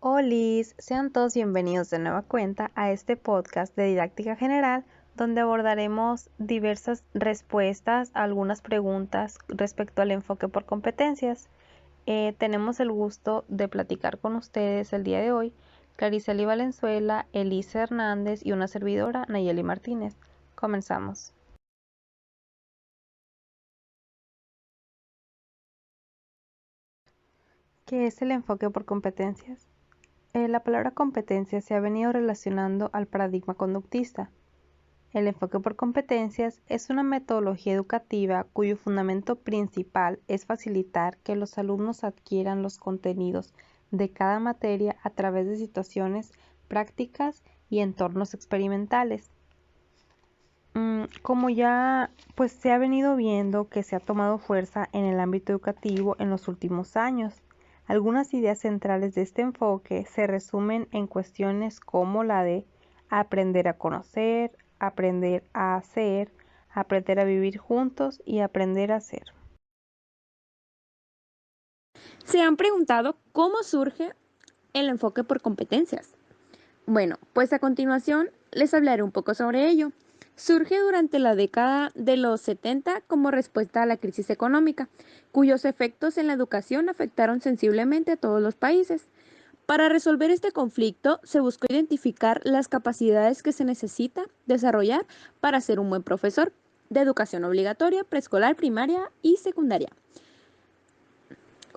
Olis, sean todos bienvenidos de nueva cuenta a este podcast de didáctica general donde abordaremos diversas respuestas a algunas preguntas respecto al enfoque por competencias. Tenemos el gusto de platicar con ustedes el día de hoy, Claricely Valenzuela, Elisa Hernández y una servidora, Nayeli Martínez. Comenzamos. ¿Qué es el enfoque por competencias? La palabra competencia se ha venido relacionando al paradigma conductista. El enfoque por competencias es una metodología educativa cuyo fundamento principal es facilitar que los alumnos adquieran los contenidos de cada materia a través de situaciones prácticas y entornos experimentales. Como ya se ha venido viendo que se ha tomado fuerza en el ámbito educativo en los últimos años, algunas ideas centrales de este enfoque se resumen en cuestiones como la de aprender a conocer, aprender a hacer, aprender a vivir juntos y aprender a ser. ¿Se han preguntado cómo surge el enfoque por competencias? Bueno, pues a continuación les hablaré un poco sobre ello. Surge durante la década de los 70 como respuesta a la crisis económica, cuyos efectos en la educación afectaron sensiblemente a todos los países. Para resolver este conflicto, se buscó identificar las capacidades que se necesita desarrollar para ser un buen profesor de educación obligatoria, preescolar, primaria y secundaria.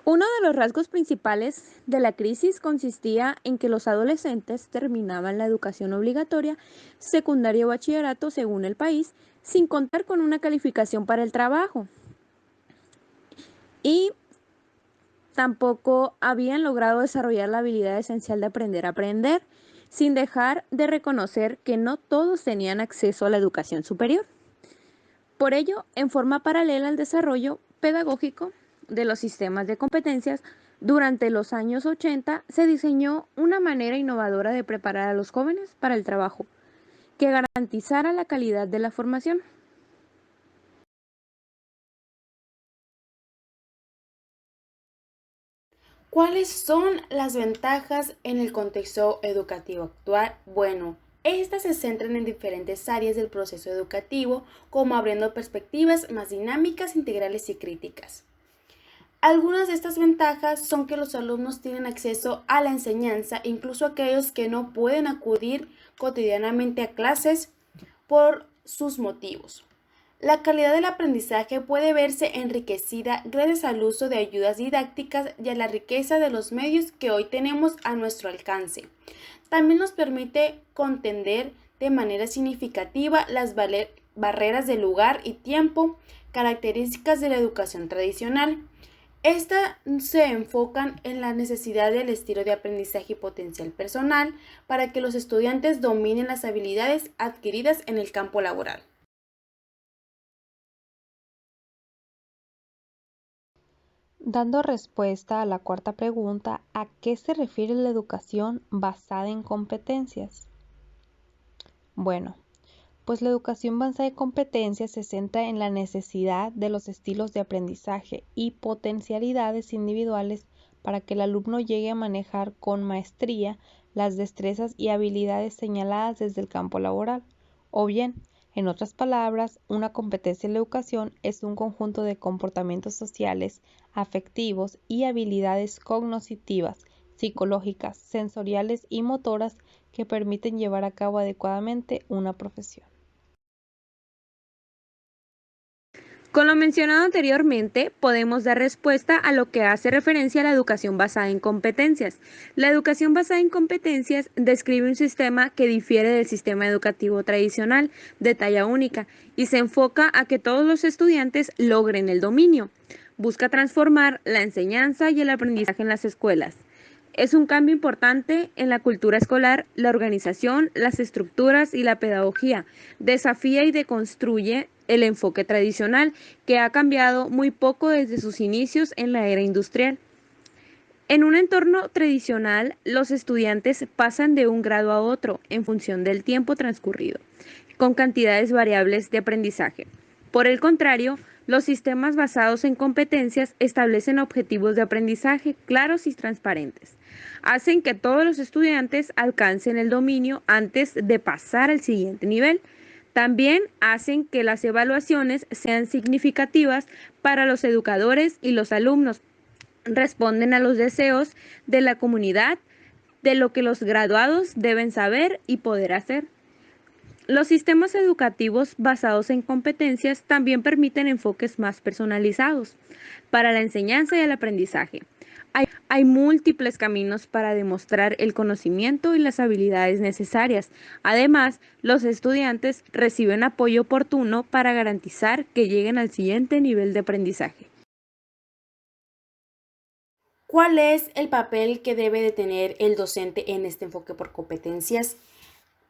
Uno de los rasgos principales de la crisis consistía en que los adolescentes terminaban la educación obligatoria, secundaria o bachillerato según el país, sin contar con una calificación para el trabajo. Y tampoco habían logrado desarrollar la habilidad esencial de aprender a aprender, sin dejar de reconocer que no todos tenían acceso a la educación superior. Por ello, en forma paralela al desarrollo pedagógico de los sistemas de competencias, durante los años 80 se diseñó una manera innovadora de preparar a los jóvenes para el trabajo, que garantizara la calidad de la formación. ¿Cuáles son las ventajas en el contexto educativo actual? Bueno, estas se centran en diferentes áreas del proceso educativo, como abriendo perspectivas más dinámicas, integrales y críticas. Algunas de estas ventajas son que los alumnos tienen acceso a la enseñanza, incluso aquellos que no pueden acudir cotidianamente a clases por sus motivos. La calidad del aprendizaje puede verse enriquecida gracias al uso de ayudas didácticas y a la riqueza de los medios que hoy tenemos a nuestro alcance. También nos permite contender de manera significativa las barreras de lugar y tiempo, características de la educación tradicional. Estas se enfocan en la necesidad del estilo de aprendizaje y potencial personal para que los estudiantes dominen las habilidades adquiridas en el campo laboral. Dando respuesta a la cuarta pregunta, ¿a qué se refiere la educación basada en competencias? Bueno, pues la educación basada en competencias se centra en la necesidad de los estilos de aprendizaje y potencialidades individuales para que el alumno llegue a manejar con maestría las destrezas y habilidades señaladas desde el campo laboral. O bien, en otras palabras, una competencia en la educación es un conjunto de comportamientos sociales, afectivos y habilidades cognitivas, psicológicas, sensoriales y motoras que permiten llevar a cabo adecuadamente una profesión. Con lo mencionado anteriormente, podemos dar respuesta a lo que hace referencia a la educación basada en competencias. La educación basada en competencias describe un sistema que difiere del sistema educativo tradicional de talla única y se enfoca a que todos los estudiantes logren el dominio. Busca transformar la enseñanza y el aprendizaje en las escuelas. Es un cambio importante en la cultura escolar, la organización, las estructuras y la pedagogía. Desafía y deconstruye el enfoque tradicional, que ha cambiado muy poco desde sus inicios en la era industrial. En un entorno tradicional, los estudiantes pasan de un grado a otro en función del tiempo transcurrido, con cantidades variables de aprendizaje. Por el contrario, Los sistemas basados en competencias establecen objetivos de aprendizaje claros y transparentes. Hacen que todos los estudiantes alcancen el dominio antes de pasar al siguiente nivel. También hacen que las evaluaciones sean significativas para los educadores y los alumnos. Responden a los deseos de la comunidad de lo que los graduados deben saber y poder hacer. Los sistemas educativos basados en competencias también permiten enfoques más personalizados para la enseñanza y el aprendizaje. Hay múltiples caminos para demostrar el conocimiento y las habilidades necesarias. Además, los estudiantes reciben apoyo oportuno para garantizar que lleguen al siguiente nivel de aprendizaje. ¿Cuál es el papel que debe de tener el docente en este enfoque por competencias?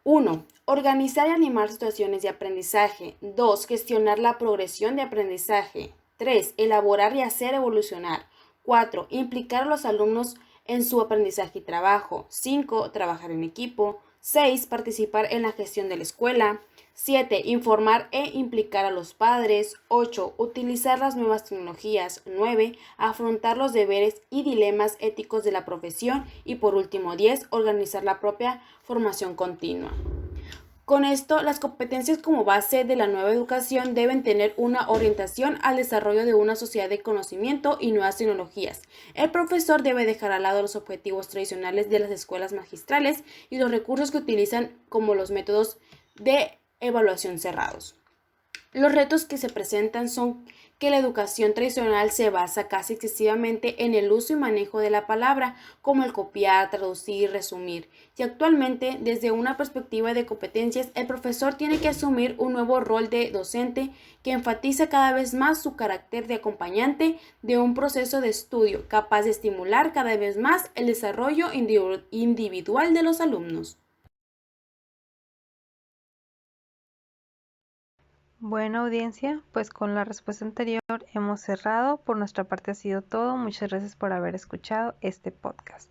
1. Organizar y animar situaciones de aprendizaje. 2. Gestionar la progresión de aprendizaje. 3. Elaborar y hacer evolucionar. 4. Implicar a los alumnos en su aprendizaje y trabajo. 5. Trabajar en equipo. 6. Participar en la gestión de la escuela. 7. Informar e implicar a los padres. 8. Utilizar las nuevas tecnologías. 9. Afrontar los deberes y dilemas éticos de la profesión. Y por último, 10. Organizar la propia formación continua. Con esto, las competencias como base de la nueva educación deben tener una orientación al desarrollo de una sociedad de conocimiento y nuevas tecnologías. El profesor debe dejar al lado los objetivos tradicionales de las escuelas magistrales y los recursos que utilizan como los métodos de evaluación cerrados. Los retos que se presentan son que la educación tradicional se basa casi excesivamente en el uso y manejo de la palabra, como el copiar, traducir, resumir. Y actualmente, desde una perspectiva de competencias, el profesor tiene que asumir un nuevo rol de docente que enfatiza cada vez más su carácter de acompañante de un proceso de estudio, capaz de estimular cada vez más el desarrollo individual de los alumnos. Bueno, audiencia, pues con la respuesta anterior hemos cerrado. Por nuestra parte ha sido todo. Muchas gracias por haber escuchado este podcast.